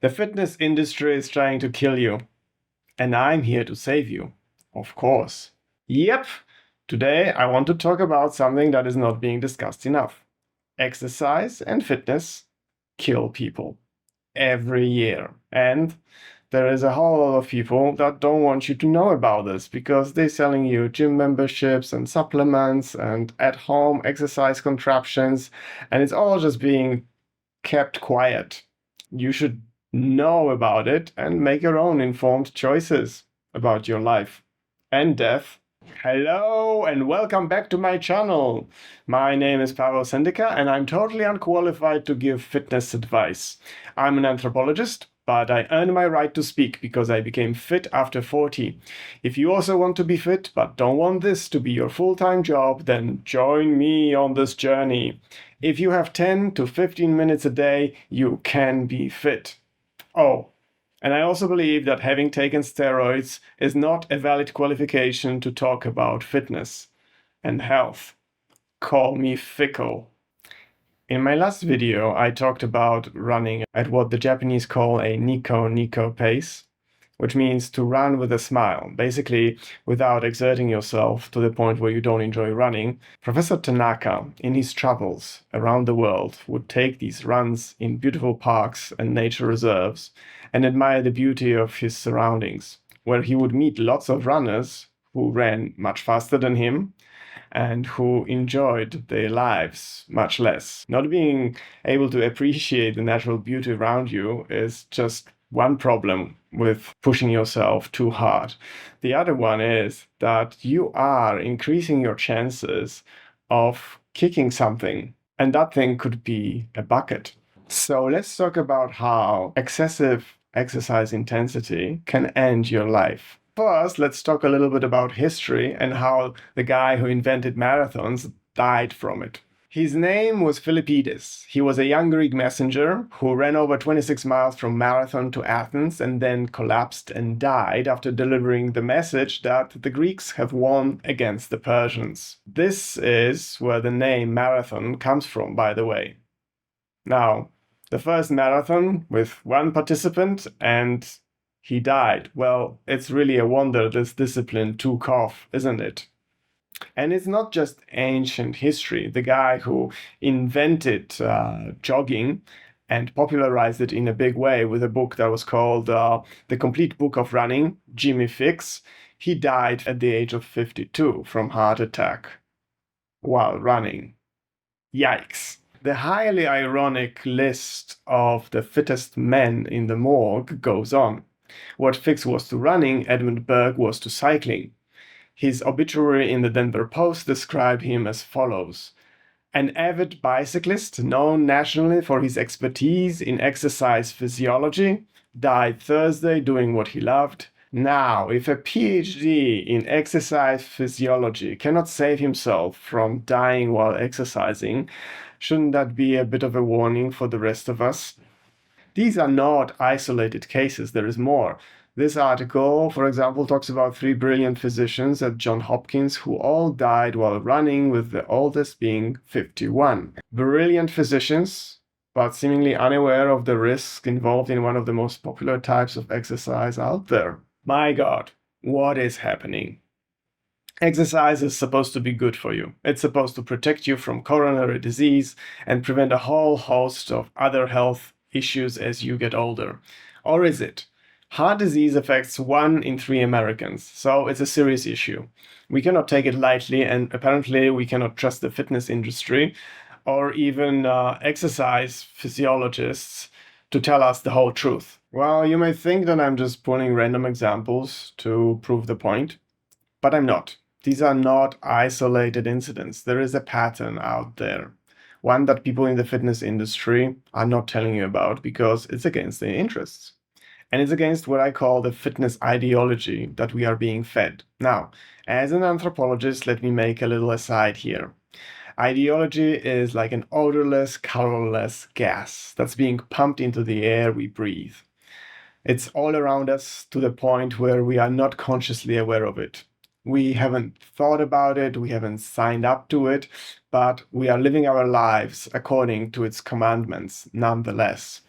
The fitness industry is trying to kill you, and I'm here to save you, of course. Yep, today I want to talk about something that is not being discussed enough. Exercise and fitness kill people every year. And there is a whole lot of people that don't want you to know about this because they're selling you gym memberships and supplements and at-home exercise contraptions, and it's all just being kept quiet. You should know about it and make your own informed choices about your life and death. Hello and welcome back to my channel. My name is Pawel Sendyka and I'm totally unqualified to give fitness advice. I'm an anthropologist, but I earned my right to speak because I became fit after 40. If you also want to be fit but don't want this to be your full-time job, then join me on this journey. If you have 10 to 15 minutes a day, you can be fit. Oh, and I also believe that having taken steroids is not a valid qualification to talk about fitness and health. Call me fickle. In my last video, I talked about running at what the Japanese call a Niko Niko Pace, which means to run with a smile, basically without exerting yourself to the point where you don't enjoy running. Professor Tanaka, in his travels around the world, would take these runs in beautiful parks and nature reserves and admire the beauty of his surroundings, where he would meet lots of runners who ran much faster than him and who enjoyed their lives much less. Not being able to appreciate the natural beauty around you is just one problem with pushing yourself too hard. The other one is that you are increasing your chances of kicking something, and that thing could be a bucket. So let's talk about how excessive exercise intensity can end your life. First, let's talk a little bit about history and how the guy who invented marathons died from it. His name was Philippides. He was a young Greek messenger who ran over 26 miles from Marathon to Athens and then collapsed and died after delivering the message that the Greeks have won against the Persians. This is where the name marathon comes from, by the way. Now, the first marathon with one participant and he died. Well, it's really a wonder this discipline took off, isn't it? And it's not just ancient history. The guy who invented jogging and popularized it in a big way with a book that was called The Complete Book of Running, Jimmy Fix, he died at the age of 52 from heart attack while running. Yikes. The highly ironic list of the fittest men in the morgue goes on. What Fix was to running, Edmund Burke was to cycling. His obituary in the Denver Post described him as follows: an avid bicyclist known nationally for his expertise in exercise physiology, died Thursday doing what he loved. Now, if a PhD in exercise physiology cannot save himself from dying while exercising, shouldn't that be a bit of a warning for the rest of us? These are not isolated cases, there is more. This article, for example, talks about 3 brilliant physicians at Johns Hopkins who all died while running, with the oldest being 51. Brilliant physicians, but seemingly unaware of the risks involved in one of the most popular types of exercise out there. My God, what is happening? Exercise is supposed to be good for you. It's supposed to protect you from coronary disease and prevent a whole host of other health issues as you get older. Or is it? Heart disease affects 1 in 3 Americans, so it's a serious issue. We cannot take it lightly, and apparently we cannot trust the fitness industry or even exercise physiologists to tell us the whole truth. Well, you may think that I'm just pulling random examples to prove the point, but I'm not. These are not isolated incidents. There is a pattern out there. One that people in the fitness industry are not telling you about because it's against their interests. And it's against what I call the fitness ideology that we are being fed. Now, as an anthropologist, let me make a little aside here. Ideology is like an odorless, colorless gas that's being pumped into the air we breathe. It's all around us to the point where we are not consciously aware of it. We haven't thought about it, we haven't signed up to it, but we are living our lives according to its commandments nonetheless.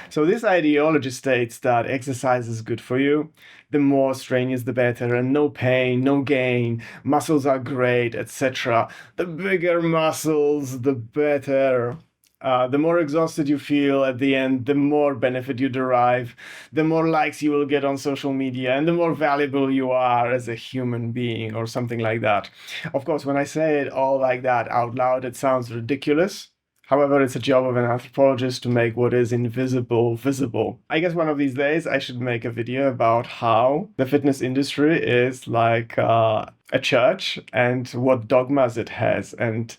So this ideology states that exercise is good for you. The more strenuous, the better, and no pain, no gain. Muscles are great, etc. The bigger muscles, the better. The more exhausted you feel at the end, the more benefit you derive, the more likes you will get on social media, and the more valuable you are as a human being, or something like that. Of course, when I say it all like that out loud, it sounds ridiculous. However, it's a job of an anthropologist to make what is invisible visible. I guess one of these days I should make a video about how the fitness industry is like a church and what dogmas it has and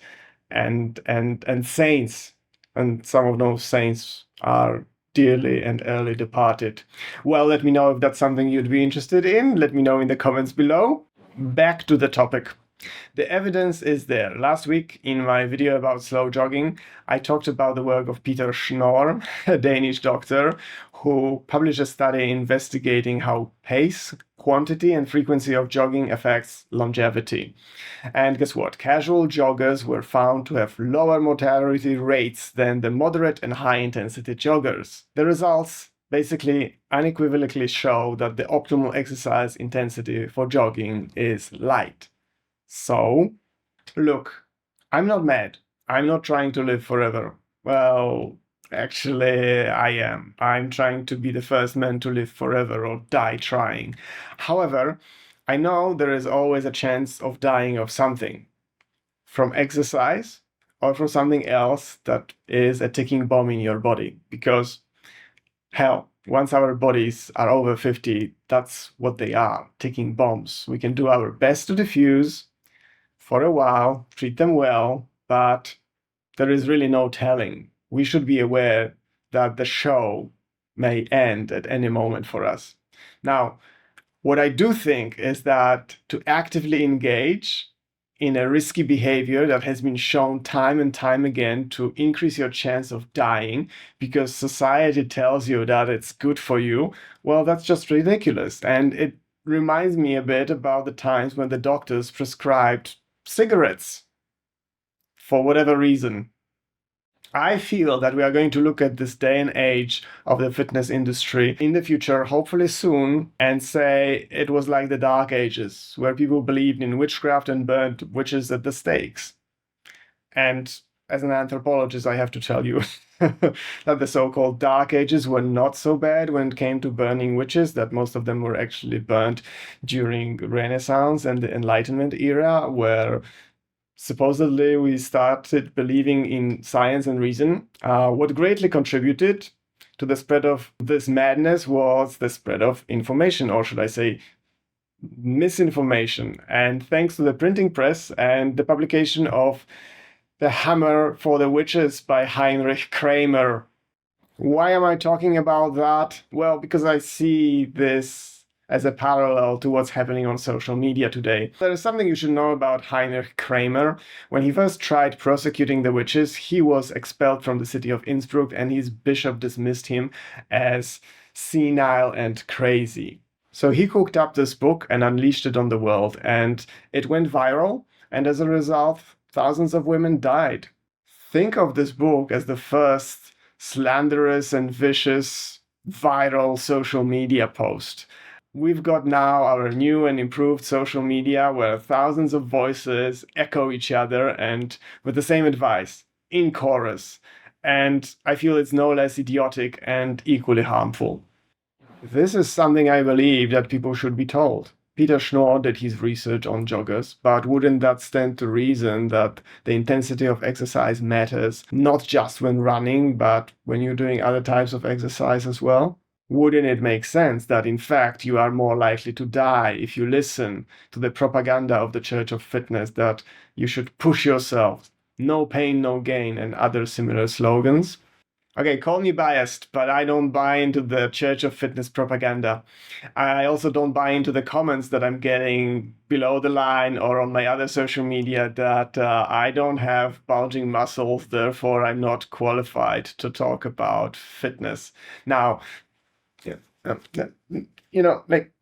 saints. And some of those saints are dearly and early departed. Well, let me know if that's something you'd be interested in. Let me know in the comments below. Back to the topic. The evidence is there. Last week, in my video about slow jogging, I talked about the work of Peter Schnorr, a Danish doctor, who published a study investigating how pace, quantity, and frequency of jogging affects longevity. And guess what? Casual joggers were found to have lower mortality rates than the moderate and high-intensity joggers. The results basically unequivocally show that the optimal exercise intensity for jogging is light. So, look, I'm not mad. I'm not trying to live forever. Well, actually, I am. I'm trying to be the first man to live forever or die trying. However, I know there is always a chance of dying of something. From exercise or from something else that is a ticking bomb in your body. Because, hell, once our bodies are over 50, that's what they are, ticking bombs. We can do our best to defuse for a while, treat them well, but there is really no telling. We should be aware that the show may end at any moment for us. Now, what I do think is that to actively engage in a risky behavior that has been shown time and time again to increase your chance of dying because society tells you that it's good for you, well, that's just ridiculous. And it reminds me a bit about the times when the doctors prescribed cigarettes for whatever reason. I feel that we are going to look at this day and age of the fitness industry in the future, hopefully soon, and say it was like the Dark Ages, where people believed in witchcraft and burned witches at the stakes. And as an anthropologist, I have to tell you that the so-called Dark Ages were not so bad when it came to burning witches, that most of them were actually burnt during Renaissance and the Enlightenment era, where supposedly we started believing in science and reason. What greatly contributed to the spread of this madness was the spread of information, or should I say misinformation. And thanks to the printing press and the publication of The Hammer for the Witches by Heinrich Kramer. Why am I talking about that? Well, because I see this as a parallel to what's happening on social media today. There is something you should know about Heinrich Kramer. When he first tried prosecuting the witches, he was expelled from the city of Innsbruck and his bishop dismissed him as senile and crazy. So he cooked up this book and unleashed it on the world, and it went viral, and as a result, thousands of women died. Think of this book as the first slanderous and vicious viral social media post. We've got now our new and improved social media where thousands of voices echo each other and with the same advice, in chorus. And I feel it's no less idiotic and equally harmful. This is something I believe that people should be told. Peter Schnorr did his research on joggers, but wouldn't that stand to reason that the intensity of exercise matters, not just when running, but when you're doing other types of exercise as well? Wouldn't it make sense that in fact you are more likely to die if you listen to the propaganda of the Church of Fitness that you should push yourself, no pain, no gain, and other similar slogans? Okay, call me biased, but I don't buy into the Church of Fitness propaganda. I also don't buy into the comments that I'm getting below the line or on my other social media that I don't have bulging muscles, therefore I'm not qualified to talk about fitness. Now, you know, like,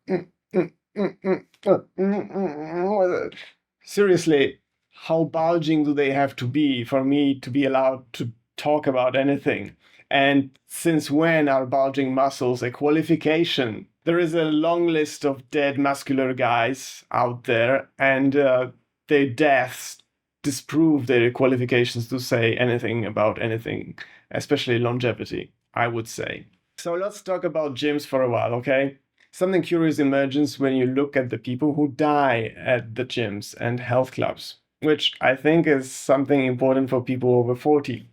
seriously, how bulging do they have to be for me to be allowed to talk about anything? And since when are bulging muscles a qualification? There is a long list of dead muscular guys out there, and their deaths disprove their qualifications to say anything about anything, especially longevity, I would say. So let's talk about gyms for a while, okay? Something curious emerges when you look at the people who die at the gyms and health clubs, which I think is something important for people over 40.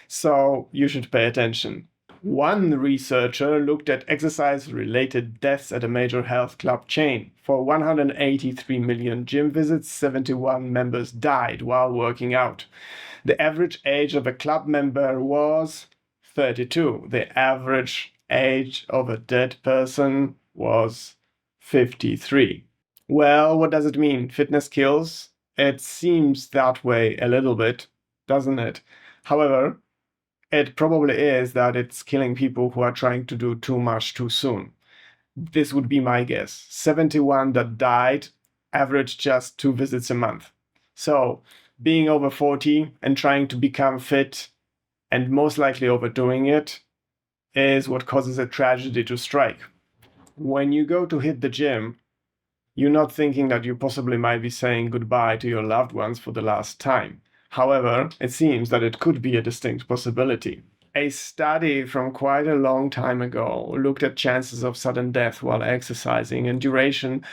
So you should pay attention. One researcher looked at exercise-related deaths at a major health club chain. For 183 million gym visits, 71 members died while working out. The average age of a club member was 32. The average age of a dead person was 53. Well, what does it mean? Fitness kills? It seems that way a little bit, doesn't it? However, it probably is that it's killing people who are trying to do too much too soon. This would be my guess. 71 that died averaged just 2 visits a month. So being over 40 and trying to become fit and most likely overdoing it is what causes a tragedy to strike. When you go to hit the gym, you're not thinking that you possibly might be saying goodbye to your loved ones for the last time. However, it seems that it could be a distinct possibility. A study from quite a long time ago looked at chances of sudden death while exercising and duration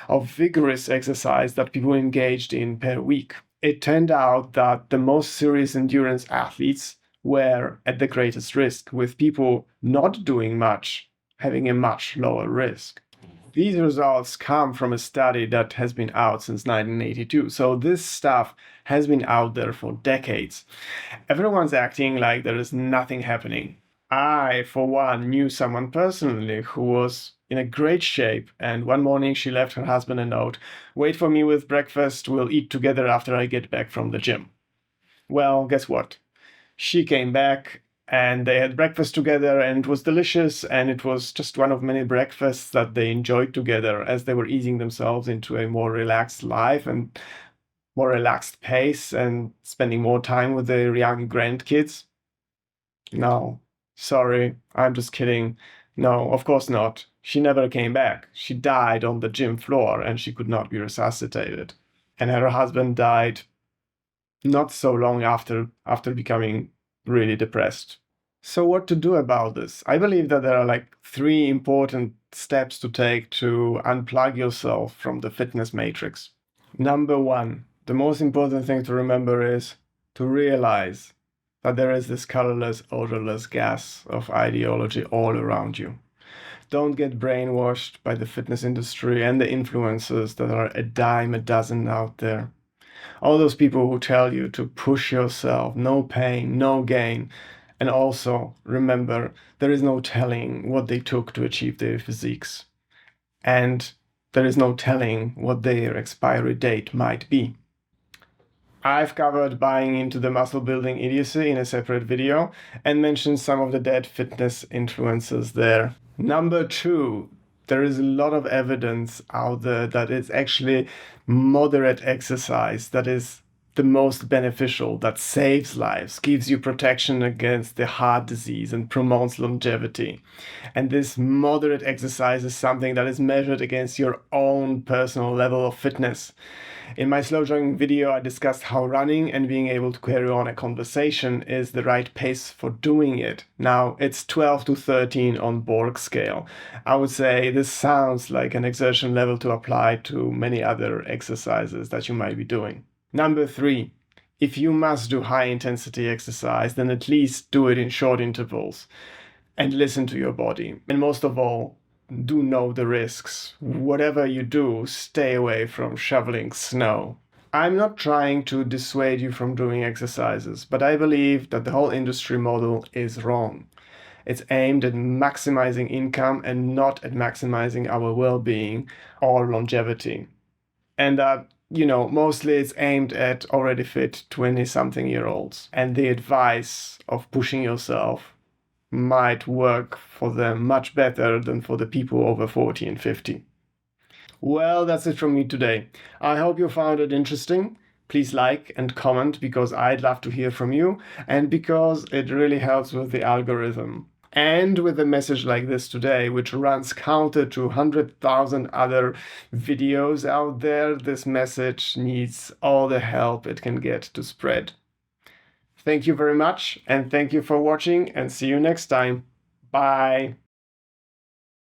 of vigorous exercise that people engaged in per week. It turned out that the most serious endurance athletes were at the greatest risk, with people not doing much having a much lower risk. These results come from a study that has been out since 1982. So this stuff has been out there for decades. Everyone's acting like there is nothing happening. I, for one, knew someone personally who was in a great shape, and one morning she left her husband a note, "Wait for me with breakfast, we'll eat together after I get back from the gym." Well, guess what? She came back and they had breakfast together, and it was delicious, and it was just one of many breakfasts that they enjoyed together as they were easing themselves into a more relaxed life and more relaxed pace and spending more time with their young grandkids. No, sorry, I'm just kidding. No, of course not. She never came back. She died on the gym floor and she could not be resuscitated. And her husband died not so long after becoming really depressed. So what to do about this? I believe that there are like 3 important steps to take to unplug yourself from the fitness matrix. Number 1, the most important thing to remember is to realize that there is this colorless, odorless gas of ideology all around you. Don't get brainwashed by the fitness industry and the influencers that are a dime a dozen out there. All those people who tell you to push yourself, no pain, no gain. And also, remember, there is no telling what they took to achieve their physiques. And there is no telling what their expiry date might be. I've covered buying into the muscle building idiocy in a separate video and mentioned some of the dead fitness influencers there. Number 2, there is a lot of evidence out there that it's actually moderate exercise that is the most beneficial, that saves lives, gives you protection against the heart disease and promotes longevity. And this moderate exercise is something that is measured against your own personal level of fitness. In my slow jogging video, I discussed how running and being able to carry on a conversation is the right pace for doing it. Now, it's 12 to 13 on morgue scale. I would say this sounds like an exertion level to apply to many other exercises that you might be doing. Number 3, if you must do high intensity exercise, then at least do it in short intervals and listen to your body. And most of all, do know the risks. Whatever you do, stay away from shoveling snow. I'm not trying to dissuade you from doing exercises, but I believe that the whole industry model is wrong. It's aimed at maximizing income and not at maximizing our well-being or longevity. And that, mostly it's aimed at already fit 20-something-year-olds. And the advice of pushing yourself might work for them much better than for the people over 40 and 50. Well, that's it from me today. I hope you found it interesting. Please like and comment, because I'd love to hear from you and because it really helps with the algorithm. And with a message like this today, which runs counter to 100,000 other videos out there, this message needs all the help it can get to spread. Thank you very much, and thank you for watching, and see you next time. Bye.